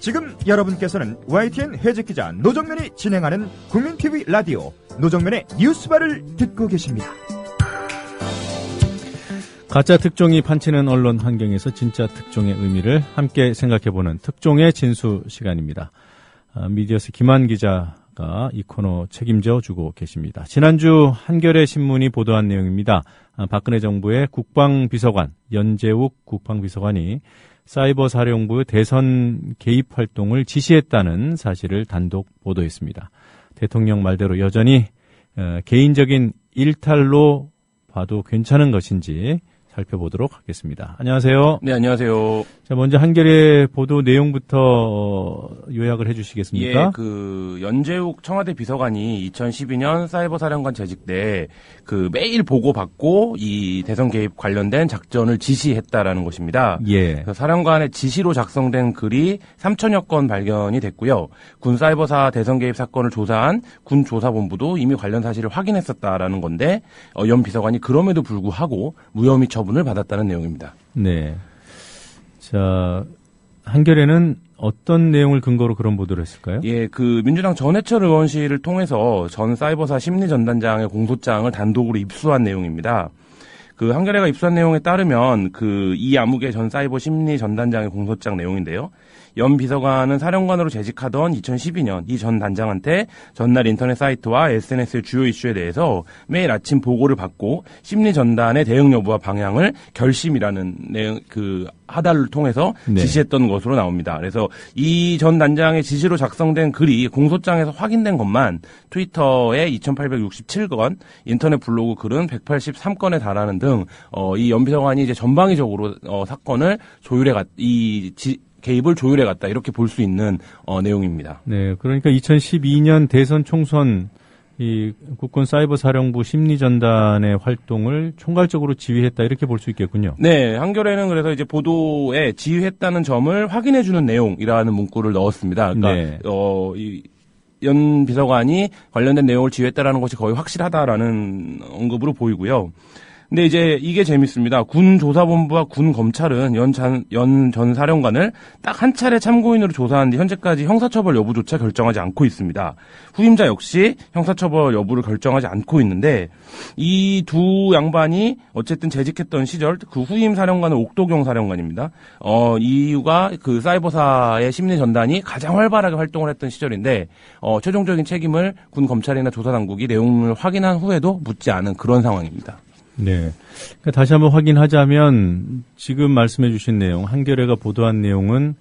지금 여러분께서는 YTN 해직기자 노정면이 진행하는 국민TV 라디오 노정면의 뉴스바를 듣고 계십니다. 가짜 특종이 판치는 언론 환경에서 진짜 특종의 의미를 함께 생각해보는 특종의 진수 시간입니다. 미디어스 김한 기자가 이 코너 책임져 주고 계십니다. 지난주 한겨레 신문이 보도한 내용입니다. 박근혜 정부의 국방비서관 연재욱 국방비서관이 사이버 사령부 대선 개입 활동을 지시했다는 사실을 단독 보도했습니다. 대통령 말대로 여전히 개인적인 일탈로 봐도 괜찮은 것인지 살펴보도록 하겠습니다. 안녕하세요. 네, 안녕하세요. 자, 먼저 한겨레 보도 내용부터 요약을 해주시겠습니까? 예, 연재욱 청와대 비서관이 2012년 사이버 사령관 재직 때 매일 보고받고 이 대선 개입 관련된 작전을 지시했다라는 것입니다. 예. 사령관의 지시로 작성된 글이 3천여 건 발견이 됐고요. 군 사이버사 대선 개입 사건을 조사한 군 조사본부도 이미 관련 사실을 확인했었다라는 건데, 연 비서관이 그럼에도 불구하고 무혐의 처분을 받았다는 내용입니다. 네. 자, 한겨레는 어떤 내용을 근거로 그런 보도를 했을까요? 예, 민주당 전해철 의원실을 통해서 전 사이버사 심리전단장의 공소장을 단독으로 입수한 내용입니다. 한겨레가 입수한 내용에 따르면 이 아무개 전 사이버 심리전단장의 공소장 내용인데요. 연 비서관은 사령관으로 재직하던 2012년 이 전 단장한테 전날 인터넷 사이트와 SNS의 주요 이슈에 대해서 매일 아침 보고를 받고 심리전단의 대응 여부와 방향을 결심이라는 내용, 하달을 통해서 네. 지시했던 것으로 나옵니다. 그래서 이 전 단장의 지시로 작성된 글이 공소장에서 확인된 것만 트위터에 2,867건, 인터넷 블로그 글은 183건에 달하는 등, 이 연 비서관이 이제 전방위적으로, 사건을 개입을 조율해갔다 이렇게 볼 수 있는 내용입니다. 네, 그러니까 2012년 대선 총선 이 국군 사이버 사령부 심리전단의 활동을 총괄적으로 지휘했다 이렇게 볼 수 있겠군요. 네, 한겨레는 그래서 이제 보도에 지휘했다는 점을 확인해주는 내용이라는 문구를 넣었습니다. 그러니까 네. 연 비서관이 관련된 내용을 지휘했다라는 것이 거의 확실하다라는 언급으로 보이고요. 근데 이제 이게 재밌습니다. 군 조사본부와 군 검찰은 연 전 사령관을 딱 한 차례 참고인으로 조사한 뒤 현재까지 형사처벌 여부조차 결정하지 않고 있습니다. 후임자 역시 형사처벌 여부를 결정하지 않고 있는데, 이 두 양반이 어쨌든 재직했던 시절 후임 사령관은 옥도경 사령관입니다. 이유가 사이버사의 심리 전단이 가장 활발하게 활동을 했던 시절인데, 최종적인 책임을 군 검찰이나 조사당국이 내용을 확인한 후에도 묻지 않은 그런 상황입니다. 네. 그러니까 다시 한번 확인하자면 지금 말씀해 주신 내용, 한겨레가 보도한 내용은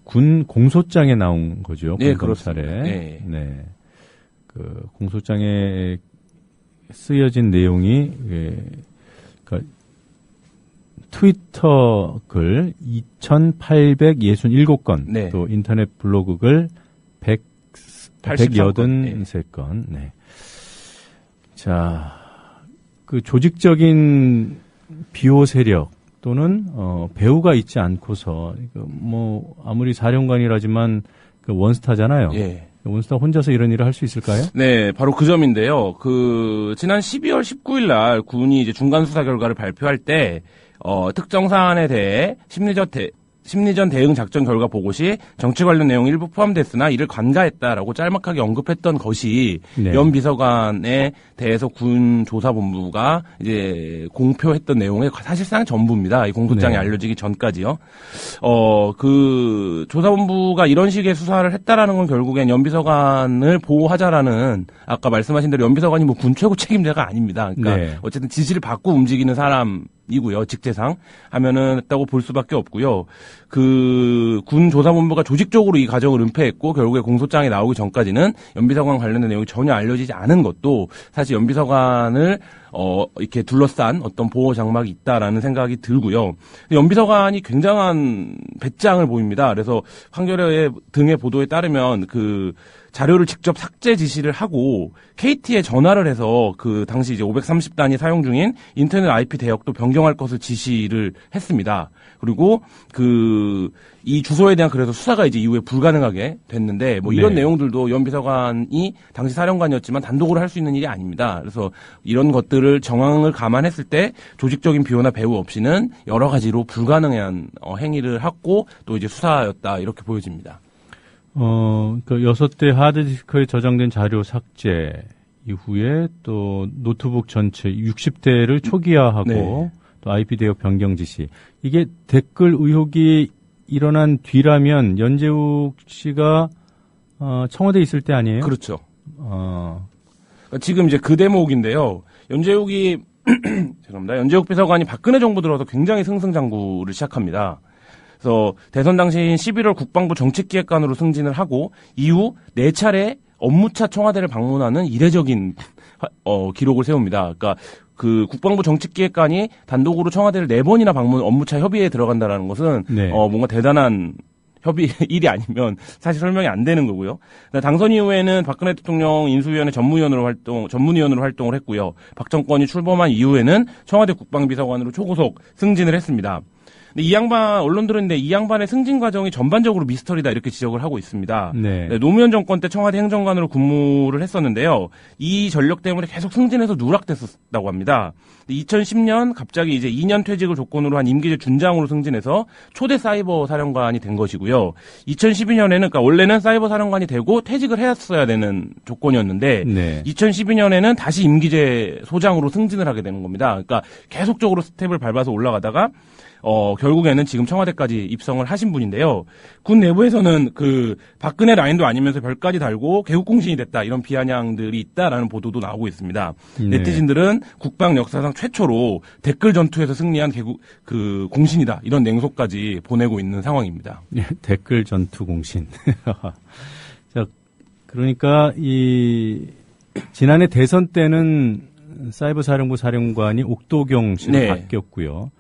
군 공소장에 나온 거죠. 네, 군 검찰에. 네. 네. 공소장에 쓰여진 내용이 그러니까 트위터 글 2,867건, 네. 또 인터넷 블로그 글 183건. 네. 자, 조직적인 비호 세력 또는 배후가 있지 않고서 아무리 사령관이라지만 원스타잖아요. 예. 원스타 혼자서 이런 일을 할 수 있을까요? 네, 바로 그 점인데요. 지난 12월 19일 날 군이 이제 중간 수사 결과를 발표할 때 특정 사안에 대해 심리전 대응 작전 결과 보고 시 정치 관련 내용이 일부 포함됐으나 이를 관가했다라고 짤막하게 언급했던 것이, 네. 연 비서관에 대해서 군 조사본부가 이제 공표했던 내용의 사실상 전부입니다. 이 공소장이 네. 알려지기 전까지요. 조사본부가 이런 식의 수사를 했다라는 건 결국엔 연 비서관을 보호하자라는, 아까 말씀하신 대로 연 비서관이 군 최고 책임자가 아닙니다. 그러니까 네. 어쨌든 지시를 받고 움직이는 사람이고요. 직제상 하면은 했다고 볼 수밖에 없고요. 군 조사본부가 조직적으로 이 과정을 은폐했고 결국에 공소장이 나오기 전까지는 연비서관 관련된 내용이 전혀 알려지지 않은 것도 사실 연비서관을 이렇게 둘러싼 어떤 보호 장막이 있다라는 생각이 들고요. 연비서관이 굉장한 배짱을 보입니다. 그래서 한겨레 등의 보도에 따르면 자료를 직접 삭제 지시를 하고 KT에 전화를 해서 당시 이제 530단이 사용 중인 인터넷 IP 대역도 변경할 것을 지시를 했습니다. 그리고 이 주소에 대한 그래서 수사가 이제 이후에 불가능하게 됐는데 이런 네. 내용들도 연 비서관이 당시 사령관이었지만 단독으로 할 수 있는 일이 아닙니다. 그래서 이런 것들을 내용들을 정황을 감안했을 때 조직적인 비호나 배후 없이는 여러 가지로 불가능한 행위를 했고 또 이제 수사였다 이렇게 보여집니다. 그 6대 하드디스크에 저장된 자료 삭제 이후에 또 노트북 전체 60대를 초기화하고 네. 또 IP 대역 변경 지시. 이게 댓글 의혹이 일어난 뒤라면 연재욱 씨가 청와대에 있을 때 아니에요? 그렇죠. 지금 이제 그 대목인데요. 연재욱이 죄송합니다. 연재욱 비서관이 박근혜 정부 들어서 굉장히 승승장구를 시작합니다. 그래서 대선 당시인 11월 국방부 정책기획관으로 승진을 하고 이후 4차례 업무차 청와대를 방문하는 이례적인 기록을 세웁니다. 그러니까 그 국방부 정책기획관이 단독으로 청와대를 4번이나 방문 업무차 협의에 들어간다라는 것은 네. 뭔가 대단한 협의 일이 아니면 사실 설명이 안 되는 거고요. 당선 이후에는 박근혜 대통령 인수위원회 전문위원으로 활동을 했고요. 박 정권이 출범한 이후에는 청와대 국방비서관으로 초고속 승진을 했습니다. 근데 이 양반 언론들은 이 양반의 승진 과정이 전반적으로 미스터리다 이렇게 지적을 하고 있습니다. 네. 노무현 정권 때 청와대 행정관으로 근무를 했었는데요. 이 전력 때문에 계속 승진해서 누락됐었다고 합니다. 2010년 갑자기 이제 2년 퇴직을 조건으로 한 임기제 준장으로 승진해서 초대 사이버 사령관이 된 것이고요. 2012년에는 그러니까 원래는 사이버 사령관이 되고 퇴직을 했어야 되는 조건이었는데 네. 2012년에는 다시 임기제 소장으로 승진을 하게 되는 겁니다. 그러니까 계속적으로 스텝을 밟아서 올라가다가 결국에는 지금 청와대까지 입성을 하신 분인데요. 군 내부에서는 그 박근혜 라인도 아니면서 별까지 달고 개국공신이 됐다 이런 비아냥들이 있다라는 보도도 나오고 있습니다. 네. 네티즌들은 국방 역사상 최초로 댓글 전투에서 승리한 공신이다 이런 냉소까지 보내고 있는 상황입니다. 댓글 전투 공신. 자, 그러니까 지난해 대선 때는 사이버 사령부 사령관이 옥도경 씨로 네. 바뀌었고요.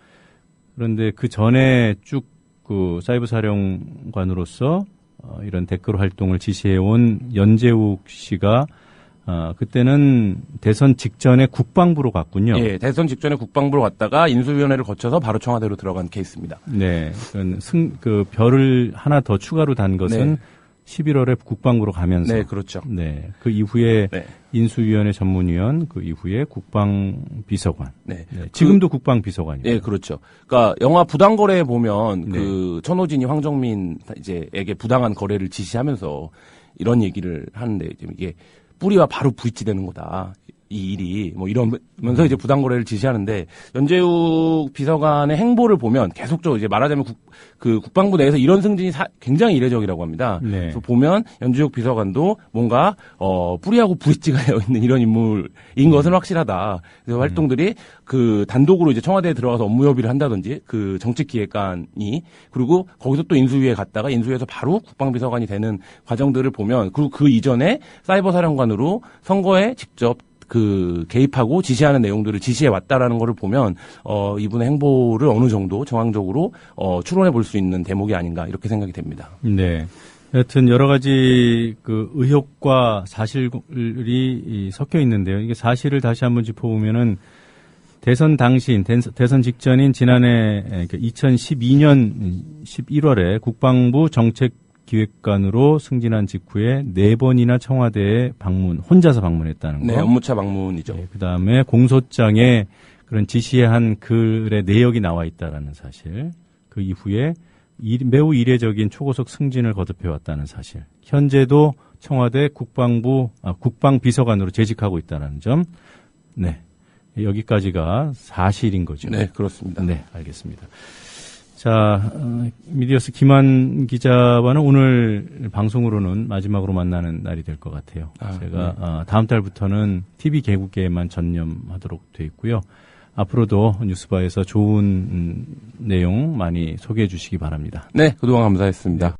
그런데 그 전에 쭉 그 사이버 사령관으로서 이런 댓글 활동을 지시해온 연재욱 씨가 그때는 대선 직전에 국방부로 갔군요. 예, 대선 직전에 국방부로 갔다가 인수위원회를 거쳐서 바로 청와대로 들어간 케이스입니다. 네, 그 별을 하나 더 추가로 단 것은 네. 11월에 국방부로 가면서. 네, 그렇죠. 네, 그 이후에 네. 인수위원회 전문위원, 그 이후에 국방비서관. 네. 네, 지금도 국방비서관이에요. 네, 그렇죠. 그러니까 영화 부당거래에 보면 네. 그 천호진이 황정민 이제에게 부당한 거래를 지시하면서 이런 얘기를 하는데 이게 뿌리와 바로 부딪히되는 거다. 이 일이 뭐 이러면서 이제 부당거래를 지시하는데 연재욱 비서관의 행보를 보면 계속적으로 이제 말하자면 국방부 내에서 이런 승진이 굉장히 이례적이라고 합니다. 네. 그래서 보면 연재욱 비서관도 뭔가 뿌리하고 부딪히가 되어 있는 이런 인물인 것은 확실하다. 그래서 활동들이 그 단독으로 이제 청와대에 들어가서 업무 협의를 한다든지 그 정책기획관이 그리고 거기서 또 인수위에 갔다가 인수위에서 바로 국방비서관이 되는 과정들을 보면 그리고 그 이전에 사이버 사령관으로 선거에 직접 개입하고 지시하는 내용들을 지시해 왔다라는 거를 보면 이분의 행보를 어느 정도 정황적으로 추론해 볼 수 있는 대목이 아닌가 이렇게 생각이 됩니다. 네. 여튼 여러 가지 그 의혹과 사실이 섞여 있는데요. 이게 사실을 다시 한번 짚어보면은 대선 당시인, 대선 직전인 지난해 2012년 11월에 국방부 정책기획관으로 승진한 직후에 4번이나 청와대에 혼자서 방문했다는 거. 네, 업무차 방문이죠. 네, 그다음에 공소장에 그런 지시한 글의 내역이 나와 있다라는 사실. 그 이후에 매우 이례적인 초고속 승진을 거듭해 왔다는 사실. 현재도 청와대 국방비서관으로 재직하고 있다는 점. 네. 여기까지가 사실인 거죠. 네, 그렇습니다. 네, 알겠습니다. 자, 미디어스 김한 기자와는 오늘 방송으로는 마지막으로 만나는 날이 될 것 같아요. 제가 네. 다음 달부터는 TV 개국에만 전념하도록 돼 있고요. 앞으로도 뉴스바에서 좋은 내용 많이 소개해 주시기 바랍니다. 네, 그동안 감사했습니다.